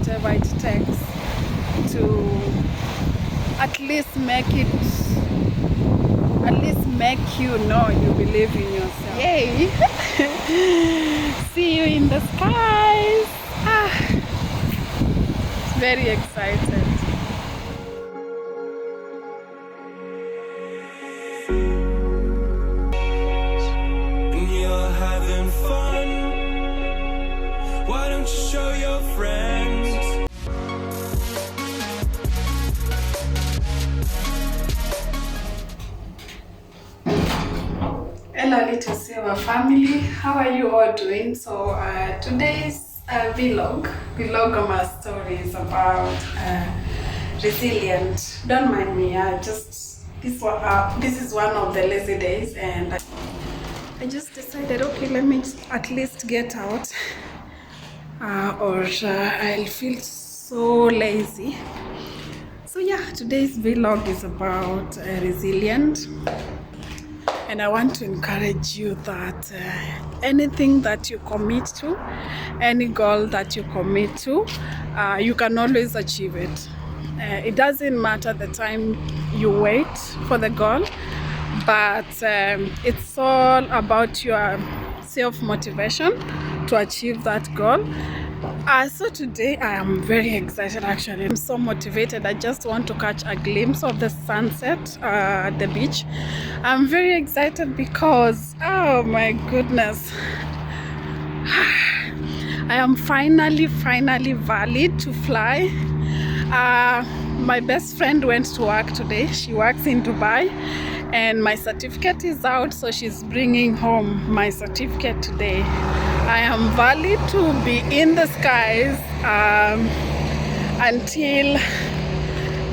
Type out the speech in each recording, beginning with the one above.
whatever it takes to at least make you know you believe in yourself. Yay! See you in the skies. Very excited. You're having fun. Why don't you show your friends? Hello Littlesilver family, how are you all doing? So today's vlog my stories about resilient. Don't mind me, this is one of the lazy days, and I just decided, okay, let me at least get out or I'll feel so lazy. So yeah, today's vlog is about resilient. And I want to encourage you that anything that you commit to, any goal that you commit to, you can always achieve it. It doesn't matter the time you wait for the goal, but it's all about your self-motivation to achieve that goal. So today I am very excited actually. I'm so motivated. I just want to catch a glimpse of the sunset at the beach. I'm very excited because, oh my goodness, I am finally valid to fly. My best friend went to work today. She works in Dubai and my certificate is out, so she's bringing home my certificate today. I am valid to be in the skies until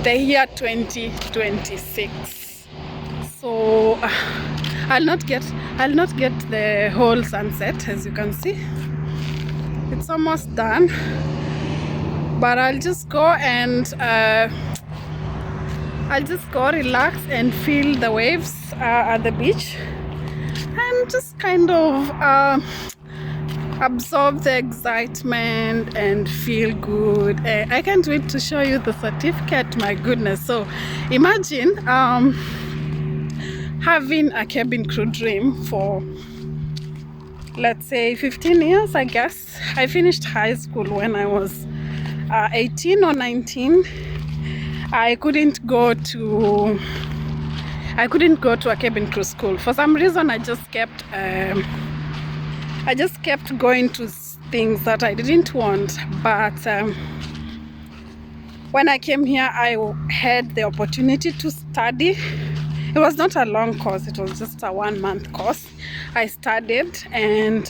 the year 2026. So I'll not get the whole sunset, as you can see. It's almost done, but I'll just go and relax and feel the waves at the beach and just kind of absorb the excitement and feel good. I can't wait to show you the certificate. My goodness. So imagine having a cabin crew dream for, let's say, 15 years, I guess. I finished high school when I was 18 or 19. I couldn't go to a cabin crew school. For some reason, I just kept going to things that I didn't want. But when I came here, I had the opportunity to study. It was not a long course, it was just a 1-month course. I studied and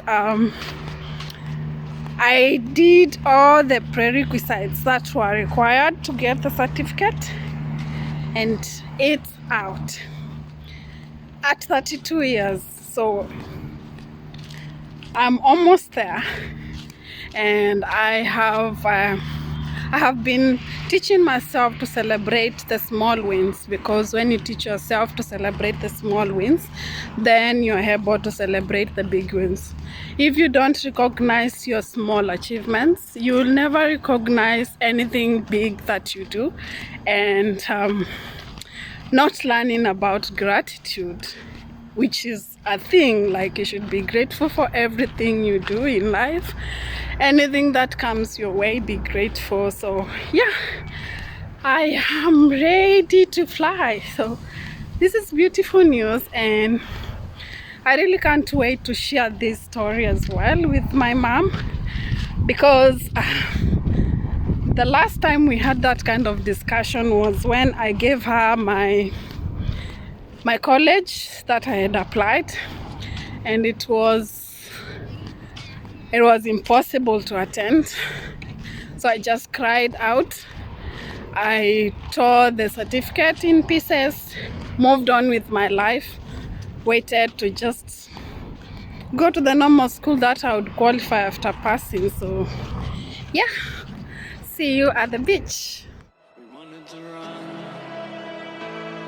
I did all the prerequisites that were required to get the certificate, and it's out at 32 years. So I'm almost there, and I have been teaching myself to celebrate the small wins, because when you teach yourself to celebrate the small wins, then you're able to celebrate the big wins. If you don't recognize your small achievements, you'll never recognize anything big that you do, and not learning about gratitude, which is a thing. Like, you should be grateful for everything you do in life. Anything that comes your way, be grateful. So yeah, I am ready to fly. So this is beautiful news, and I really can't wait to share this story as well with my mom, because the last time we had that kind of discussion was when I gave her my college that I had applied, and it was impossible to attend. So I just cried out. I tore the certificate in pieces, moved on with my life, waited to just go to the normal school that I would qualify after passing. So yeah, see you at the beach. We wanted to run,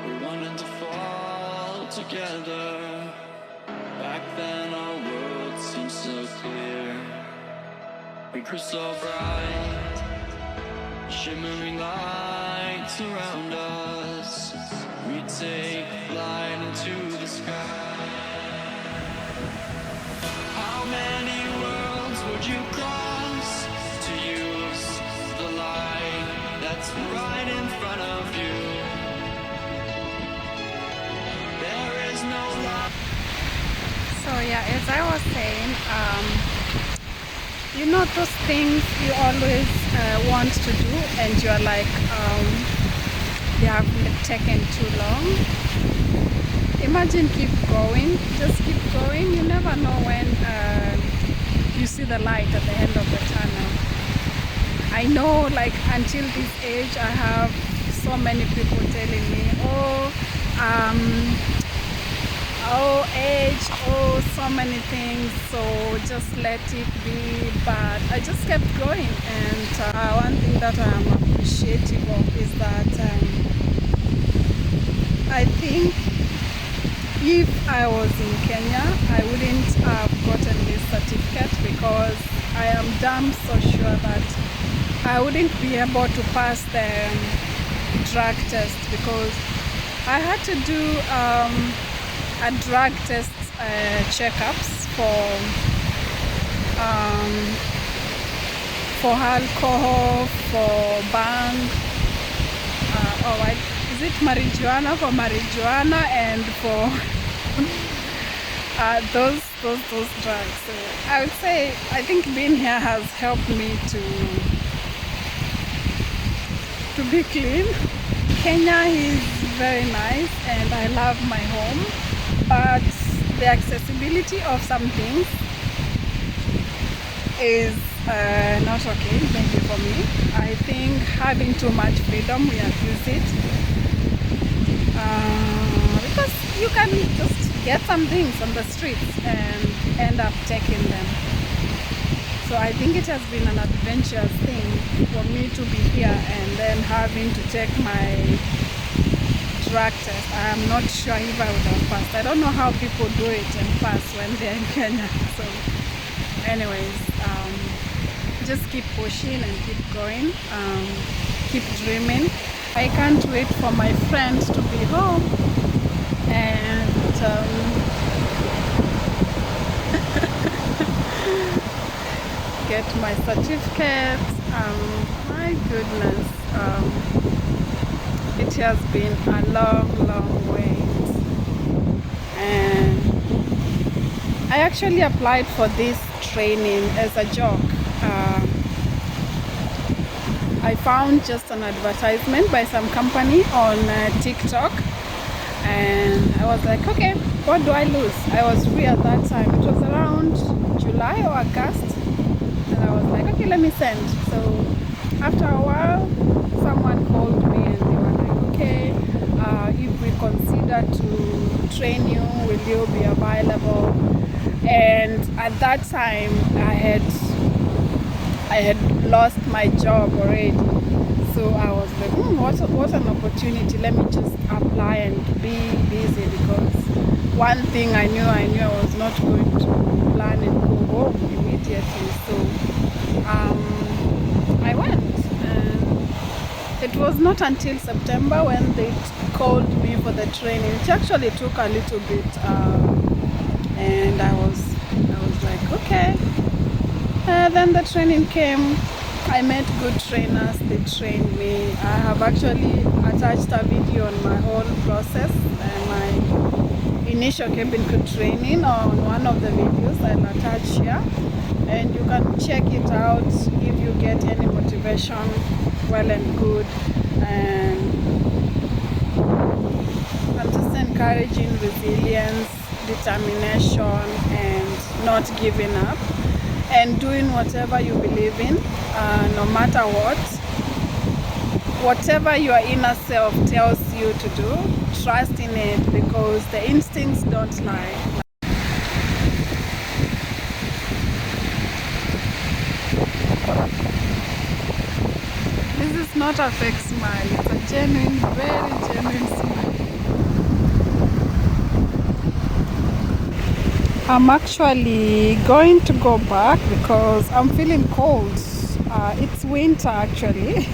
we wanted to fall together. Back then our world seemed so clear. We were so bright, shimmering lights around us. We take flight into the sky. How many worlds would you cross to use the light that's right in front of you? There is no light. So yeah, as I was saying, you know those things you always want to do and you're like, they have taken too long. Imagine keep going, just keep going. You never know when you see the light at the end of the tunnel. I know, like, until this age I have so many people telling me, age, so many things, so just let it be. But I just kept going, and one thing that I'm appreciative of is that I think if I was in Kenya, I wouldn't have gotten this certificate, because I am damn so sure that I wouldn't be able to pass the drug test, because I had to do a drug test checkups for alcohol, for bang, is it marijuana, for marijuana, and for those drugs. So I would say I think being here has helped me to be clean. Kenya is very nice and I love my home, but the accessibility of some things is not okay, maybe for me. I think having too much freedom, we abuse it, because you can just get some things on the streets and end up taking them. So I think it has been an adventurous thing for me to be here and then having to take my drug test. I am not sure if I would have passed. I don't know how people do it and pass when they're in Kenya. So anyways, just keep pushing and keep going, keep dreaming. I can't wait for my friends to be home and get my certificate. My goodness, it has been a long wait, and I actually applied for this training as a joke. I found just an advertisement by some company on TikTok, and I was like, okay, what do I lose? I was free at that time. It was around July or August, and I was like, okay, let me send. So after a while, someone called me and they were like, okay, if we consider to train you, will you be available? And at that time I had lost my job already, so I was like, what an opportunity, let me just apply and be busy, because one thing I knew I was not going to plan and go home immediately. So I went, and it was not until September when they called me for the training. It actually took a little bit, and I was like, okay. Then the training came. I met good trainers, they trained me. I have actually attached a video on my whole process and my initial cabin crew training on one of the videos I'll attach here, and you can check it out if you get any motivation. Well and good, and I'm just encouraging resilience, determination, and not giving up, and doing whatever you believe in, no matter what. Whatever your inner self tells you to do, trust in it, because the instincts don't lie. This is not a fake smile, it's a genuine, very genuine smile. I'm actually going to go back because I'm feeling cold it's winter actually.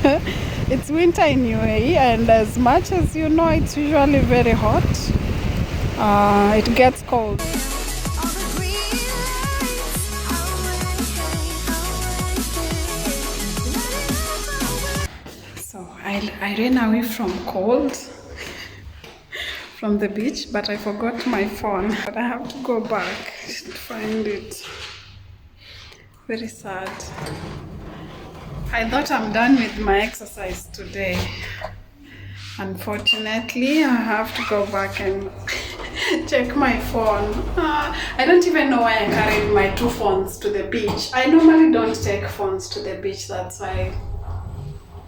It's winter in UAE, and as much as you know, it's usually very hot. It gets cold. So I ran away from cold from the beach, but I forgot my phone. But I have to go back to find it. Very sad. I thought I'm done with my exercise today. Unfortunately, I have to go back and check my phone. I don't even know why I carried my 2 phones to the beach. I normally don't take phones to the beach. That's why,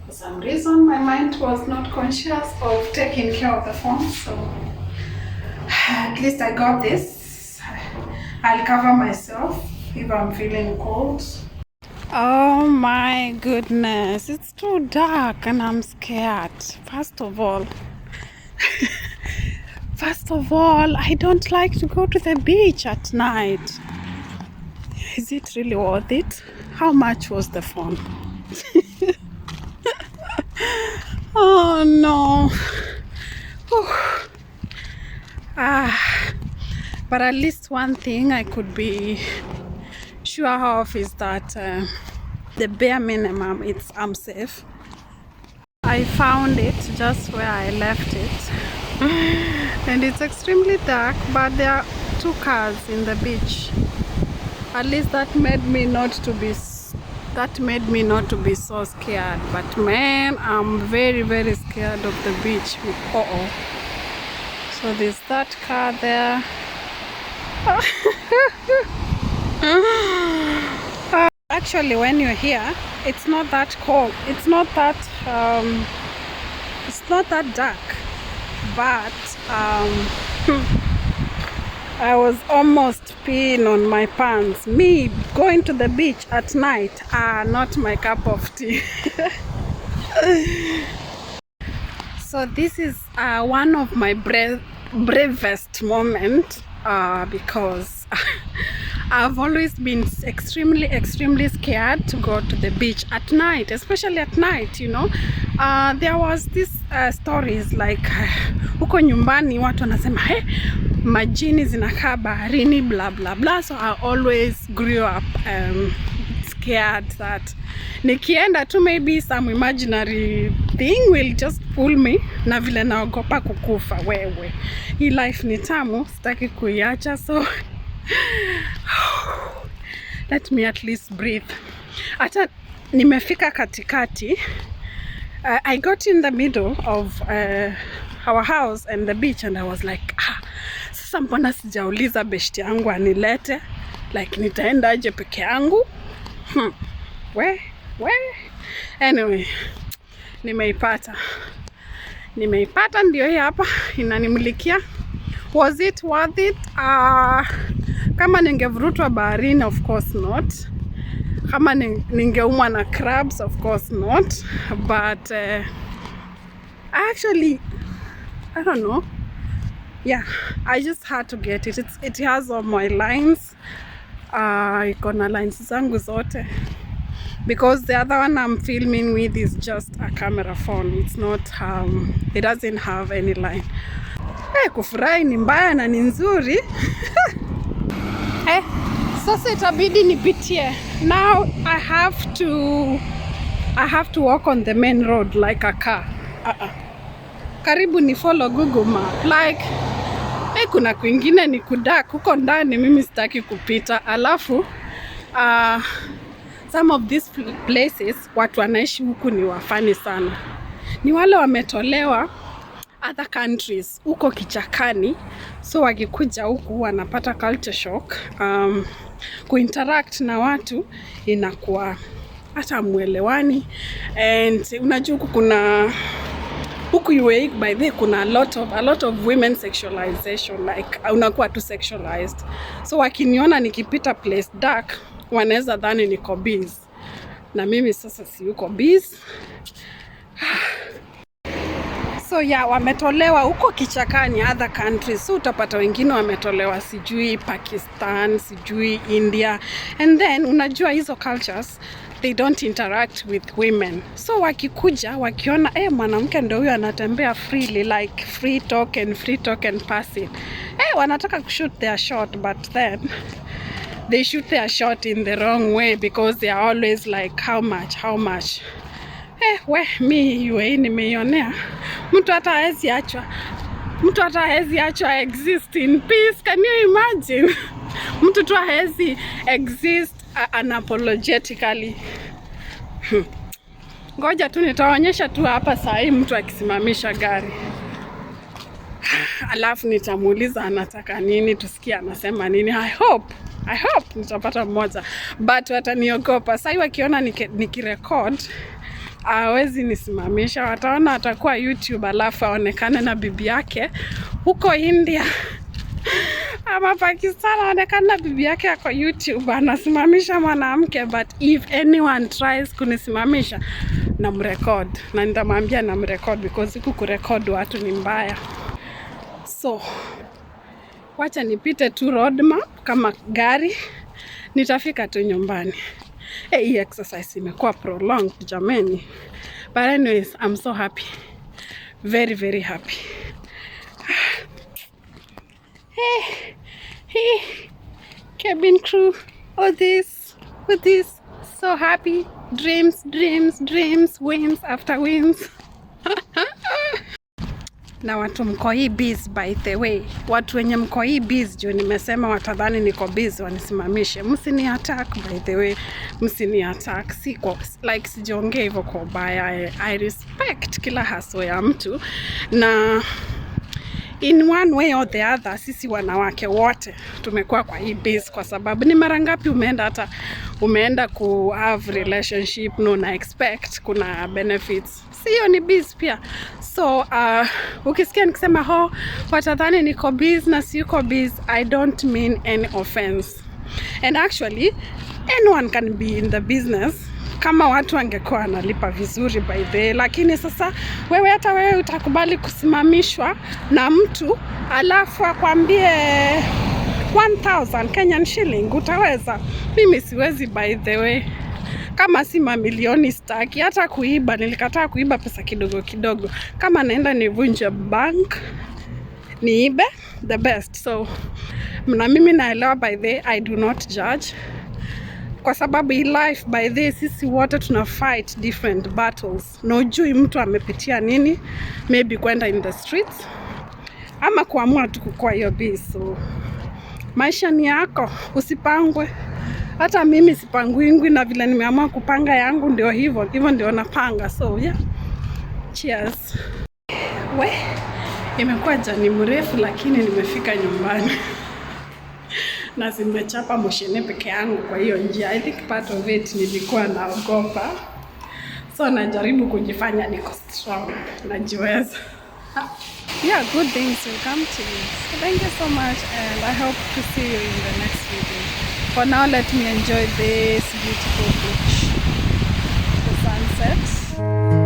for some reason, my mind was not conscious of taking care of the phone. So at least I got this. I'll cover myself if I'm feeling cold. Oh my goodness, it's too dark and I'm scared. First of all, I don't like to go to the beach at night. Is it really worth it? How much was the phone? Oh no. But at least one thing I could be sure of is that the bare minimum, I'm safe. I found it just where I left it. And it's extremely dark, but there are 2 cars in the beach. At least that made me not to be so scared. But man, I'm very, very scared of the beach. So there's that car there. Actually, when you're here, it's not that cold. It's not that dark. But I was almost peeing on my pants. Me going to the beach at night, not my cup of tea. So this is one of my bravest moments because I've always been extremely scared to go to the beach at night, especially at night, you know. There was this stories like huko nyumbani watu wanasema majini zinakaa baharini blah blah blah. So I always grew up scared that nikienda tu maybe some imaginary thing will just pull me, na vile naogopa kukufa. Wewe, hii life ni tamu, sitaki kuiacha. So let me at least breathe. Hata nimefika katikati. I got in the middle of our house and the beach, and I was like, sasa mbona sijauliza beshti yangu anilete, like nitaenda aje peke yangu? Anyway, nimeipata ndio hii hapa inanimulikia. Was it worth it? Kama ningevurutwa baharini, of course not. Kama ningeumwa na crabs, of course not. But actually, I don't know. Yeah, I just had to get it. It has all my lines. Iko na lines zangu zote. Because the other one I'm filming with is just a camera phone. It's not, it doesn't have any line. Kufurahi ni mbaya na ni nzuri. Sasa itabidi nipitie. Now I have to walk on the main road like a car. Karibu ni follow Google Map. Like, kuna kwingine ni kudak huko ndani, mimi sitaki kupita. Alafu some of these places watu wanaishi huku ni wafani sana. Ni wale wametolewa other countries huko kichakani, so wakikuja huku wanapata culture shock. Kuinteract na watu inakuwa hata muelewani. And unajua kuna huku UAE by the kuna a lot of women sexualization, like unakuwa too sexualized. So wakiniona nikipita place dark, wanaweza dhani niko busy, na mimi sasa si uko busy. So yeah, wametolewa huko kichakani other countries. So utapata wengine wametolewa sijui Pakistan, sijui India. And then unajua hizo cultures they don't interact with women. So wakikuja wakiona mwanamke ndio huyo anatembea freely, like free talk and pass it, wanataka kushoot their shot, but then they shoot their shot in the wrong way because they are always like how much. Mi UAE nimeionea, mtu hata hawezi achwa exist in peace. Can you imagine? Mtu tu hawezi exist unapologetically. Ngoja tu nitaonyesha tu hapa saa hii mtu akisimamisha gari, alafu nitamuuliza anataka nini, tusikie anasema nini. I hope nitapata mmoja, but wataniogopa. Sasa wakiona nikirecord hawezi nisimamisha, wataona atakuwa YouTube alafu aonekane na bibi yake huko India ama Pakistan, aonekane na bibi yake ako YouTube anasimamisha mwanamke. But if anyone tries kunisimamisha, namrecord na nitamwambia namrecord, because huku kurecord watu ni mbaya. So wacha nipite tu roadmap kama gari, nitafika tu nyumbani. Hii exercise imekuwa prolonged jameni, but anyways I'm so happy, very very happy. Hey, cabin crew, with this, so happy, dreams, wins after wins. Na watu mko hii biz, by the way, watu wenye mko hii biz, juu nimesema watadhani niko biz wanisimamishe. Msini attack, by the way, msini attack. Siko like sijiongea hivyo kwa ubaya. I respect kila hustle ya mtu, na in one way or the other sisi wanawake wote tumekuwa kwa hii biz, kwa sababu ni mara ngapi umeenda ku have relationship no na expect kuna benefits, sio? Ni biz pia. So ukisikia nikisema watadhani niko biz na siko biz, I don't mean any offense, and actually anyone can be in the business kama watu wangekuwa wanalipa vizuri by the way. Lakini sasa hata wewe utakubali kusimamishwa na mtu alafu akwambie 1000 Kenyan shilling, utaweza? Mimi siwezi by the way. Kama si mamilioni staki hata kuiba. Nilikataa kuiba pesa kidogo. Kama naenda nivunje bank niibe, the best. So na mimi naelewa by the way, I do not judge, kwa sababu hii life by the way sisi wote tuna fight different battles. Na ujui mtu amepitia nini, maybe kwenda in the streets ama kuamua tu kukua hiyo biz. So maisha ni yako, usipangwe. Hata mimi sipangwingwi, na vile nimeamua kupanga yangu ndio hivyo ndio napanga. So yeah, cheers. Imekuwa jani mrefu, lakini nimefika nyumbani na zimechapa moshene peke yangu kwa hiyo njia. I think part of it nilikuwa naogopa, so najaribu kujifanya niko strong, najiweza. Yeah, good things will come to you. So thank you so much, and I hope to see you in the next video. For now, let me enjoy this beautiful beach, the sunset.